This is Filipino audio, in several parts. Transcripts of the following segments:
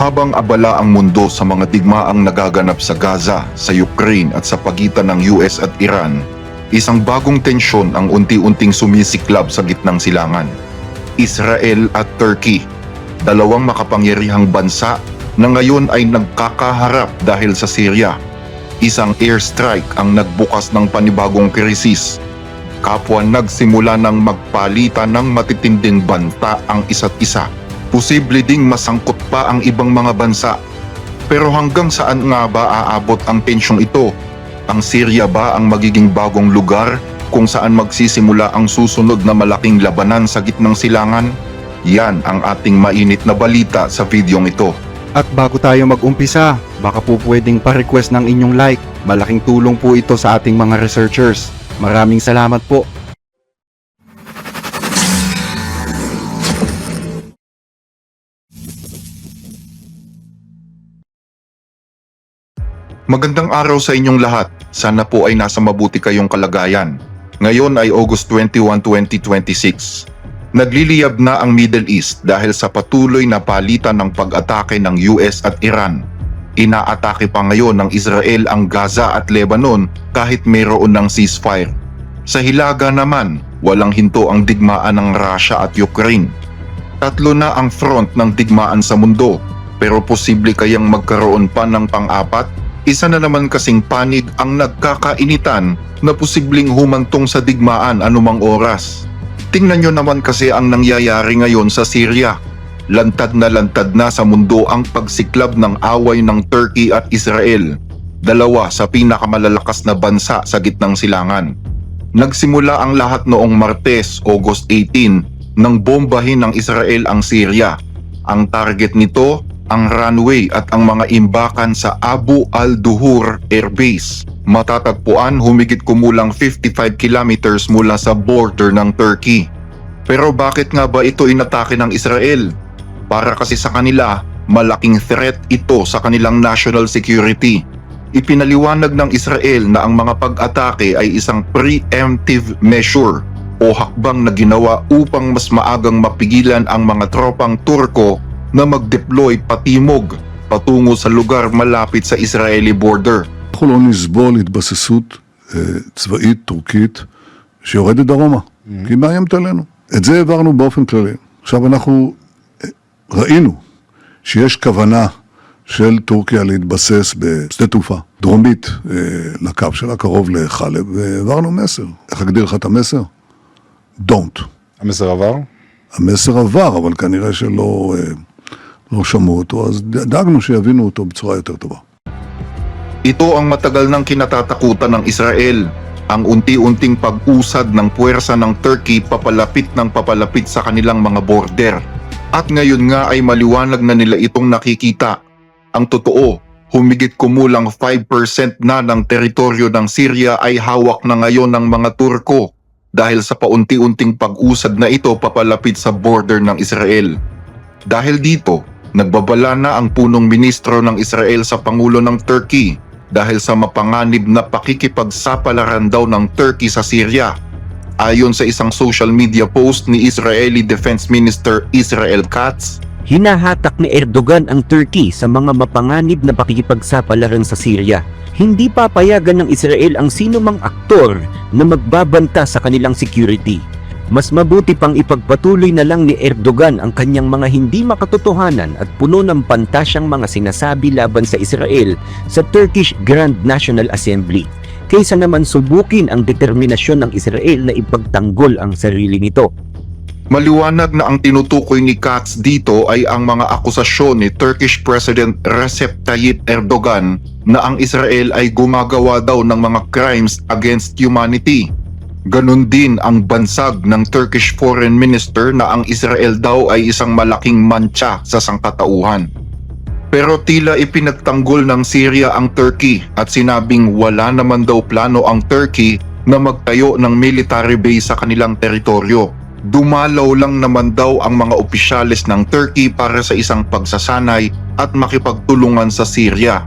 Habang abala ang mundo sa mga digmaang nagaganap sa Gaza, sa Ukraine at sa pagitan ng US at Iran, isang bagong tensyon ang unti-unting sumisiklab sa gitnang silangan. Israel at Turkey, dalawang makapangyarihang bansa na ngayon ay nagkakaharap dahil sa Syria. Isang airstrike ang nagbukas ng panibagong krisis. Kapwa nagsimula ng magpalitan ng matitinding banta ang isa't isa. Posible ding masangkot pa ang ibang mga bansa. Pero hanggang saan nga ba aabot ang tensyong ito? Ang Syria ba ang magiging bagong lugar kung saan magsisimula ang susunod na malaking labanan sa gitnang silangan? Yan ang ating mainit na balita sa videong ito. At bago tayo mag-umpisa, baka po pwedeng pa-request ng inyong like. Malaking tulong po ito sa ating mga researchers. Maraming salamat po. Magandang araw sa inyong lahat. Sana po ay nasa mabuti kayong kalagayan. Ngayon ay August 21, 2026. Nagliliyab na ang Middle East dahil sa patuloy na palitan ng pag-atake ng US at Iran. Inaatake pa ngayon ng Israel ang Gaza at Lebanon kahit mayroon ng ceasefire. Sa Hilaga naman, walang hinto ang digmaan ng Russia at Ukraine. Tatlo na ang front ng digmaan sa mundo, pero posible kayang magkaroon pa ng pang-apat? Isa na naman kasing panig ang nagkakainitan na posibleng humantong sa digmaan anumang oras. Tingnan nyo naman kasi ang nangyayari ngayon sa Syria. Lantad na sa mundo ang pagsiklab ng away ng Turkey at Israel, dalawa sa pinakamalalakas na bansa sa gitnang silangan. Nagsimula ang lahat noong Martes, August 18, nang bombahin ng Israel ang Syria. Ang target nito, ang runway at ang mga imbakan sa Abu al-Duhur Air Base. Matatagpuan humigit kumulang 55 kilometers mula sa border ng Turkey. Pero bakit nga ba ito inatake ng Israel? Para kasi sa kanila, malaking threat ito sa kanilang national security. Ipinaliwanag ng Israel na ang mga pag-atake ay isang preemptive measure o hakbang na ginawa upang mas maagang mapigilan ang mga tropang Turko na mag-deploy patimog patungo sa lugar malapit sa Israeli border. אנחנו לא נסבול התבססות צבאית טורקית שיורדת דרומה, כי היא מאיימת עלינו. את זה העברנו באופן כללי. עכשיו אנחנו ראינו שיש כוונה של טורקיה להתבסס בשדה תעופה דרומית לקו שלה, קרוב לחלב, והעברנו מסר. איך אגדיר לך את המסר? Don't. המסר עבר? המסר עבר, אבל כנראה שלא לא שמעו אותו, אז דאגנו שיבינו אותו בצורה יותר טובה. Ito ang matagal nang kinatatakutan ng Israel, ang unti-unting pag-usad ng puwersa ng Turkey papalapit sa kanilang mga border. At ngayon nga ay maliwanag na nila itong nakikita. Ang totoo, humigit kumulang 5% na ng teritoryo ng Syria ay hawak na ngayon ng mga Turko dahil sa paunti-unting pag-usad na ito papalapit sa border ng Israel. Dahil dito, nagbabala na ang punong ministro ng Israel sa Pangulo ng Turkey dahil sa mapanganib na pakikipagsapalaran daw ng Turkey sa Syria. Ayon sa isang social media post ni Israeli Defense Minister Israel Katz, hinahatak ni Erdogan ang Turkey sa mga mapanganib na pakikipagsapalaran sa Syria. Hindi papayagan ng Israel ang sinumang aktor na magbabanta sa kanilang security. Mas mabuti pang ipagpatuloy na lang ni Erdogan ang kanyang mga hindi makatotohanan at puno ng pantasyang mga sinasabi laban sa Israel sa Turkish Grand National Assembly, kaysa naman subukin ang determinasyon ng Israel na ipagtanggol ang sarili nito. maliwanag na ang tinutukoy ni Katz dito ay ang mga akusasyon ni Turkish President Recep Tayyip Erdogan na ang Israel ay gumagawa daw ng mga crimes against humanity. Ganon din ang bansag ng Turkish Foreign Minister na ang Israel daw ay isang malaking mantsa sa sangkatauhan. Pero tila ipinagtanggol ng Syria ang Turkey at sinabing wala naman daw plano ang Turkey na magtayo ng military base sa kanilang teritoryo. Dumalaw lang naman daw ang mga opisyalis ng Turkey para sa isang pagsasanay at makipagtulungan sa Syria.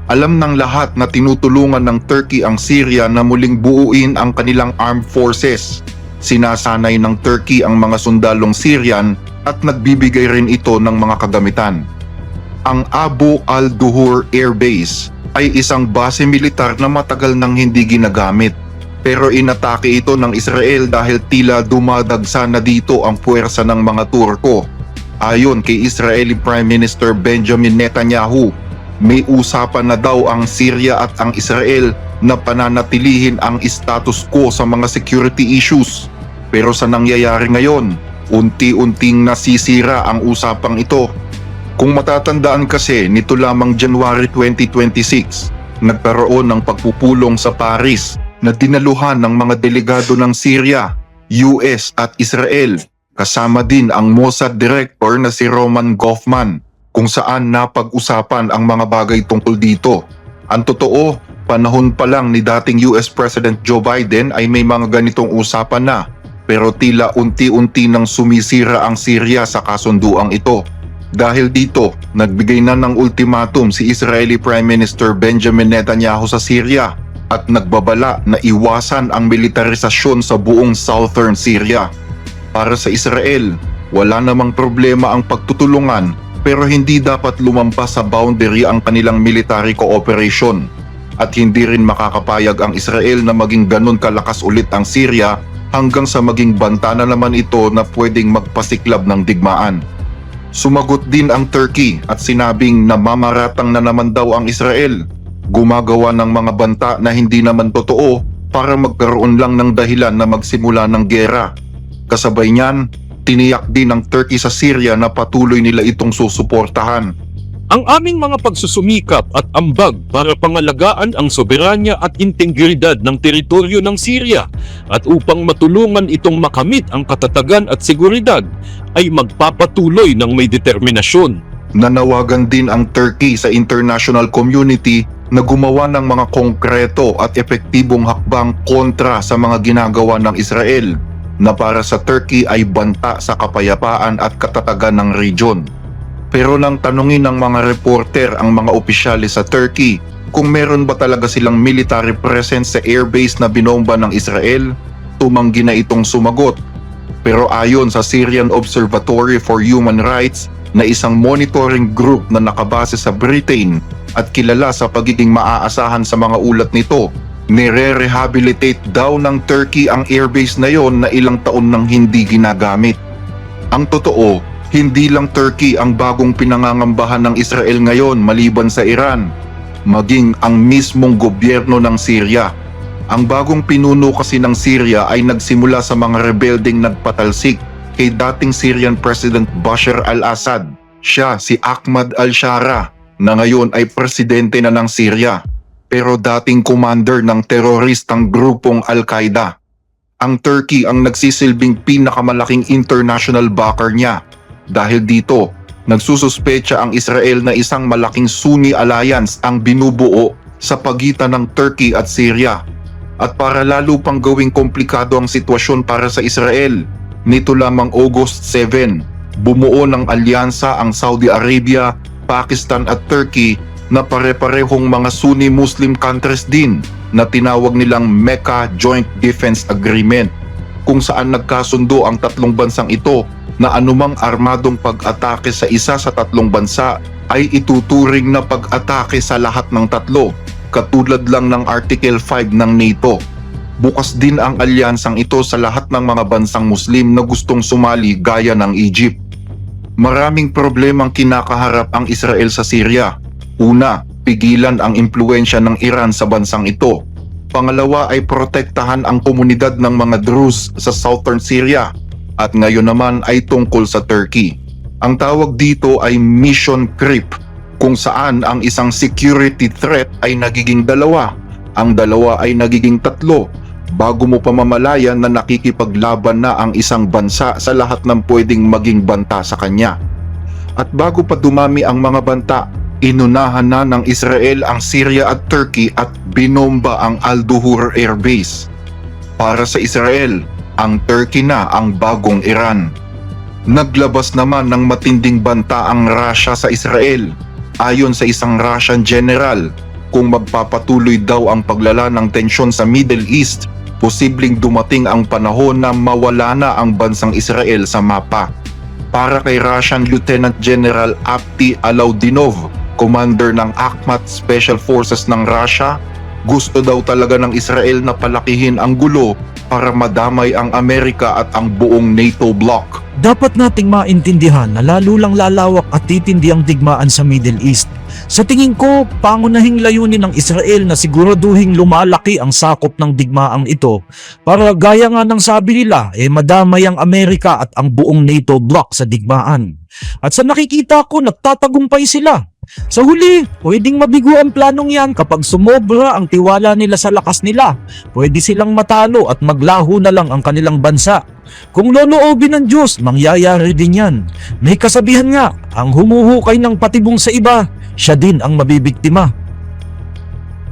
Alam ng lahat na tinutulungan ng Turkey ang Syria na muling buuin ang kanilang armed forces. Sinasanay ng Turkey ang mga sundalong Syrian at nagbibigay rin ito ng mga kagamitan. Ang Abu al-Duhur Air Base ay isang base militar na matagal nang hindi ginagamit. Pero inatake ito ng Israel dahil tila dumadagsa na dito ang puwersa ng mga Turko. Ayon kay Israeli Prime Minister Benjamin Netanyahu, may usapan na daw ang Syria at ang Israel na pananatilihin ang status quo sa mga security issues. Pero sa nangyayari ngayon, unti-unting nasisira ang usapang ito. Kung matatandaan kasi, nito lamang January 2026, nagkaroon ng pagpupulong sa Paris na dinaluhan ng mga delegado ng Syria, US at Israel, kasama din ang Mossad Director na si Roman Goffman, kung saan napag-usapan ang mga bagay tungkol dito. Ang totoo, panahon pa lang ni dating US President Joe Biden ay may mga ganitong usapan na, pero tila unti-unti nang sumisira ang Syria sa kasunduang ito. Dahil dito, nagbigay na ng ultimatum si Israeli Prime Minister Benjamin Netanyahu sa Syria at nagbabala na iwasan ang militarisasyon sa buong southern Syria. Para sa Israel, wala namang problema ang pagtutulungan, pero hindi dapat lumampas sa boundary ang kanilang military cooperation. At hindi rin makakapayag ang Israel na maging ganun kalakas ulit ang Syria hanggang sa maging banta na naman ito na pwedeng magpasiklab ng digmaan. Sumagot din ang Turkey at sinabing namamaratang na naman daw ang Israel, gumagawa ng mga banta na hindi naman totoo para magkaroon lang ng dahilan na magsimula ng gera. Kasabay niyan, tiniyak din ng Turkey sa Syria na patuloy nila itong susuportahan. Ang aming mga pagsusumikap at ambag para pangalagaan ang soberanya at integridad ng teritoryo ng Syria at upang matulungan itong makamit ang katatagan at seguridad ay magpapatuloy ng may determinasyon. Nanawagan din ang Turkey sa international community na gumawa ng mga konkreto at epektibong hakbang kontra sa mga ginagawa ng Israel na para sa Turkey ay banta sa kapayapaan at katatagan ng region. Pero nang tanungin ng mga reporter ang mga opisyales sa Turkey kung meron ba talaga silang military presence sa airbase na binomba ng Israel, tumanggi na itong sumagot. Pero ayon sa Syrian Observatory for Human Rights na isang monitoring group na nakabase sa Britain at kilala sa pagiging maaasahan sa mga ulat nito, nire-rehabilitate daw ng Turkey ang airbase na yon na ilang taon nang hindi ginagamit. Ang totoo, hindi lang Turkey ang bagong pinangangambahan ng Israel ngayon maliban sa Iran, maging ang mismong gobyerno ng Syria. Ang bagong pinuno kasi ng Syria ay nagsimula sa mga rebelding nagpatalsik kay dating Syrian President Bashar al-Assad. Siya si Ahmad al-Shara na ngayon ay presidente na ng Syria, pero dating commander ng teroristang grupong Al-Qaeda. Ang Turkey ang nagsisilbing pinakamalaking international backer niya. Dahil dito, nagsususpecha ang Israel na isang malaking Sunni alliance ang binubuo sa pagitan ng Turkey at Syria. At para lalo pang gawing komplikado ang sitwasyon para sa Israel, nito lamang August 7, bumuo ng alyansa ang Saudi Arabia, Pakistan at Turkey na pare-parehong mga Sunni Muslim countries din na tinawag nilang Mecca Joint Defense Agreement, kung saan nagkasundo ang tatlong bansang ito na anumang armadong pag-atake sa isa sa tatlong bansa ay ituturing na pag-atake sa lahat ng tatlo, katulad lang ng Article 5 ng NATO. Bukas din ang alyansang ito sa lahat ng mga bansang Muslim na gustong sumali gaya ng Egypt. Maraming problemang kinakaharap ang Israel sa Syria. Una, pigilan ang impluensya ng Iran sa bansang ito. Pangalawa ay protektahan ang komunidad ng mga Druze sa southern Syria. At ngayon naman ay tungkol sa Turkey. Ang tawag dito ay mission creep, kung saan ang isang security threat ay nagiging dalawa, ang dalawa ay nagiging tatlo, bago mo pa mamalayan na nakikipaglaban na ang isang bansa sa lahat ng pwedeng maging banta sa kanya. At bago pa dumami ang mga banta, inunahan na ng Israel ang Syria at Turkey at binomba ang Al-Duhur Air Base. Para sa Israel, ang Turkey na ang bagong Iran. Naglabas naman ng matinding banta ang Russia sa Israel. Ayon sa isang Russian general, kung magpapatuloy daw ang paglala ng tensyon sa Middle East, posibleng dumating ang panahon na mawala na ang bansang Israel sa mapa. para kay Russian Lieutenant General Apti Alaudinov, commander ng Akhmat Special Forces ng Russia. Gusto daw talaga ng Israel na palakihin ang gulo para madamay ang Amerika at ang buong NATO bloc. Dapat nating maintindihan na lalo lang lalawak at titindi ang digmaan sa Middle East. Sa tingin ko, pangunahing layunin ng Israel na siguraduhing lumalaki ang sakop ng digmaang ito para gaya nga ng sabi nila, madamay ang Amerika at ang buong NATO bloc sa digmaan. At sa nakikita ko, nagtatagumpay sila. Sa huli, pwedeng mabigo ang planong yan kapag sumobra ang tiwala nila sa lakas nila. Pwede silang matalo at maglaho na lang ang kanilang bansa. Kung loloobin ng Diyos, mangyayari din yan. May kasabihan nga, ang humuhukay ng patibong sa iba, siya din ang mabibiktima.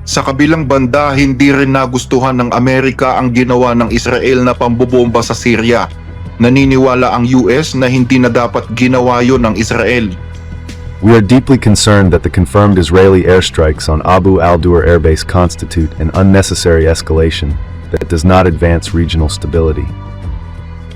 Sa kabilang banda, hindi rin nagustuhan ng Amerika ang ginawa ng Israel na pambobomba sa Syria. Naniniwala ang US na hindi na dapat ginawa yon ng Israel. We are deeply concerned that the confirmed Israeli airstrikes on Abu al-Dur Air Base constitute an unnecessary escalation that does not advance regional stability.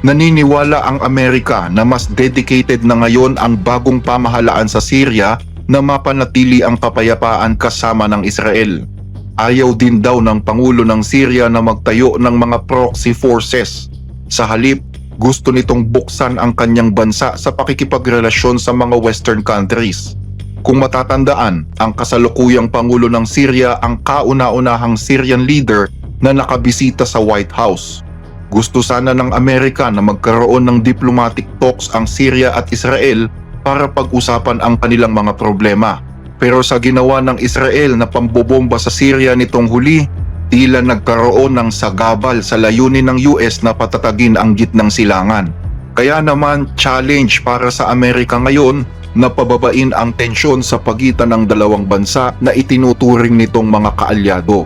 Naniniwala ang Amerika na mas dedicated na ngayon ang bagong pamahalaan sa Syria na mapanatili ang kapayapaan kasama ng Israel. Ayaw din daw ng Pangulo ng Syria na magtayo ng mga proxy forces. Sa halip, gusto nitong buksan ang kanyang bansa sa pakikipagrelasyon sa mga Western countries. Kung matatandaan, ang kasalukuyang Pangulo ng Syria ang kauna-unahang Syrian leader na nakabisita sa White House. Gusto sana ng Amerika na magkaroon ng diplomatic talks ang Syria at Israel para pag-usapan ang kanilang mga problema. Pero sa ginawa ng Israel na pambobomba sa Syria nitong huli, tila nagkaroon ng sagabal sa layunin ng US na patatagin ang gitnang silangan. Kaya naman challenge para sa Amerika ngayon na pababain ang tensyon sa pagitan ng dalawang bansa na itinuturing nitong mga kaalyado.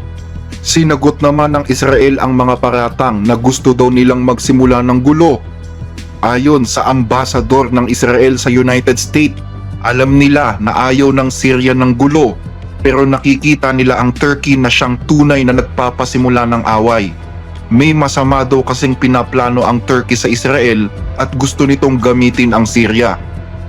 Sinagot naman ng Israel ang mga paratang na gusto daw nilang magsimula ng gulo. Ayon sa ambasador ng Israel sa United States, alam nila na ayaw ng Syria ng gulo, pero nakikita nila ang Turkey na siyang tunay na nagpapasimula ng away. May masama daw kasing pinaplano ang Turkey sa Israel at gusto nitong gamitin ang Syria.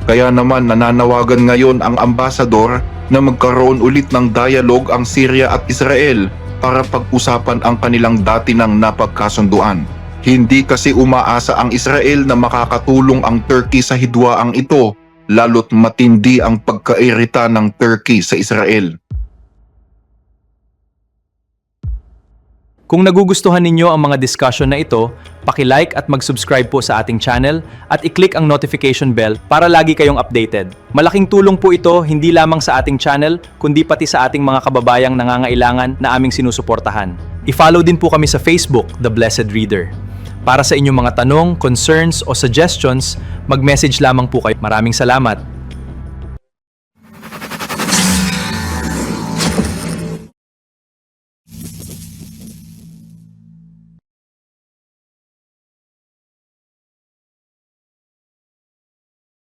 Kaya naman nananawagan ngayon ang ambasador na magkaroon ulit ng dialogue ang Syria at Israel para pag-usapan ang kanilang dati ng napagkasunduan. Hindi kasi umaasa ang Israel na makakatulong ang Turkey sa hidwaang ito, lalo't matindi ang pagkairita ng Turkey sa Israel. Kung nagugustuhan ninyo ang mga discussion na ito, paki-like at mag-subscribe po sa ating channel at i-click ang notification bell para lagi kayong updated. Malaking tulong po ito hindi lamang sa ating channel, kundi pati sa ating mga kababayang nangangailangan na aming sinusuportahan. I-follow din po kami sa Facebook, The Blessed Reader. Para sa inyong mga tanong, concerns o suggestions, mag-message lamang po kayo. Maraming salamat!